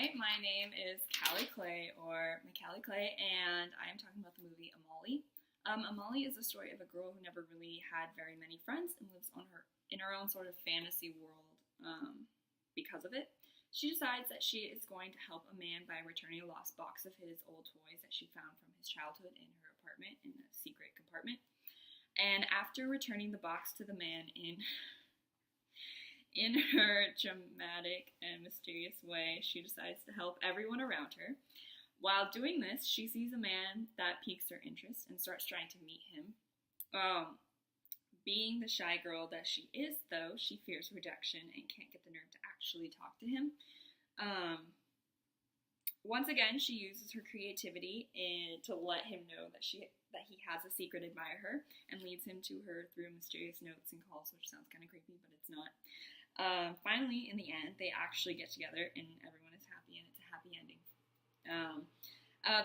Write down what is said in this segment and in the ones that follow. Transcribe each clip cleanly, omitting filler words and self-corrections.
Hi, my name is Callie Clay, or Macallie Clay, and I am talking about the movie Amelie. Amelie is the story of a girl who never really had very many friends and lives in her own sort of fantasy world because of it. She decides that she is going to help a man by returning a lost box of his old toys that she found from his childhood in her apartment in a secret compartment. And after returning the box to the man in her dramatic and mysterious way, she decides to help everyone around her. While doing this, she sees a man that piques her interest and starts trying to meet him. Being the shy girl that she is, though, she fears rejection and can't get the nerve to actually talk to him. Once again, she uses her creativity to let him know that he has a secret admirer and leads him to her through mysterious notes and calls, which sounds kind of creepy, but it's not. Finally, in the end, they actually get together and everyone is happy and it's a happy ending.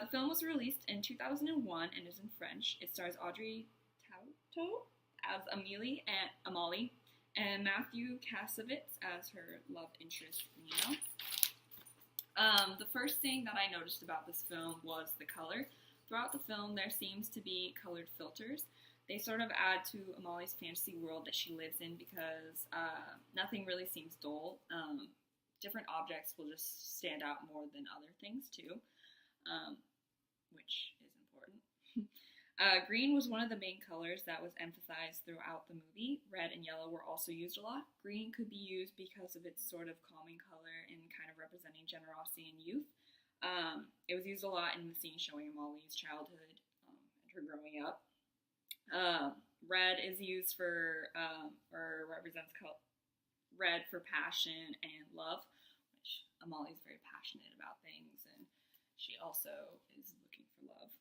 The film was released in 2001 and is in French. It stars Audrey Tautou as Amelie and Matthew Kassovitz as her love interest, Nina. The first thing that I noticed about this film was the color. Throughout the film, there seems to be colored filters. They sort of add to Amelie's fantasy world that she lives in because nothing really seems dull. Different objects will just stand out more than other things too, which is important. Green was one of the main colors that was emphasized throughout the movie. Red and yellow were also used a lot. Green could be used because of its sort of calming color and kind of representing generosity and youth. It was used a lot in the scene showing Amelie's childhood and her growing up. Red is used for, or represents red for passion and love, which Amelie's very passionate about things, and she also is looking for love.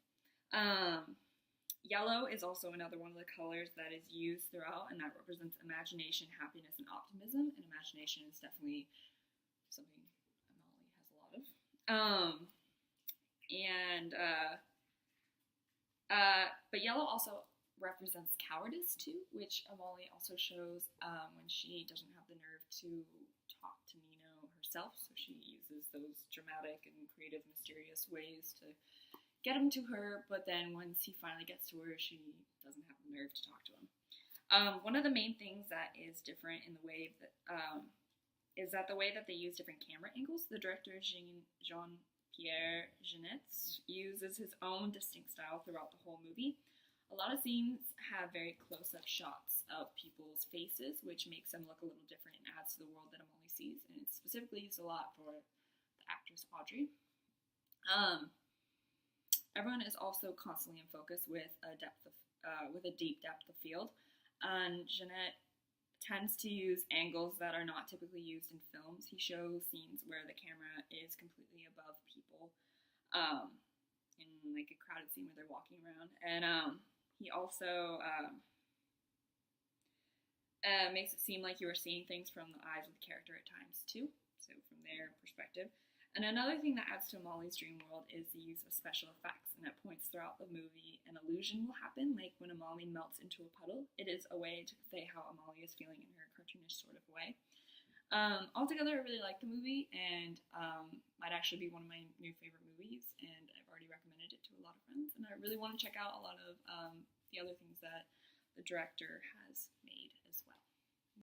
Yellow is also another one of the colors that is used throughout, and that represents imagination, happiness, and optimism, and imagination is definitely something Amelie has a lot of. But yellow also represents cowardice too, which Amelie also shows when she doesn't have the nerve to talk to Nino herself, so she uses those dramatic and creative, mysterious ways to get him to her, but then once he finally gets to her, she doesn't have the nerve to talk to him. One of the main things that is different in the way that is that the way that they use different camera angles. The director, Jean-Pierre Jeunet, uses his own distinct style throughout the whole movie. A lot of scenes have very close-up shots of people's faces, which makes them look a little different and adds to the world that Amelie sees, and it's specifically used a lot for the actress Audrey. Everyone is also constantly in focus with a deep depth of field, and Jeunet tends to use angles that are not typically used in films. He shows scenes where the camera is completely above people, in like a crowded scene where they're walking around, and he also makes it seem like you are seeing things from the eyes of the character at times too, so from their perspective. And another thing that adds to Amelie's dream world is the use of special effects, and at points throughout the movie, an illusion will happen, like when Amelie melts into a puddle. It is a way to convey how Amelie is feeling in her cartoonish sort of way. Altogether, I really like the movie, and might actually be one of my new favorite movies, and I've already recommended it to a lot of friends, and I really want to check out a lot of the other things that the director has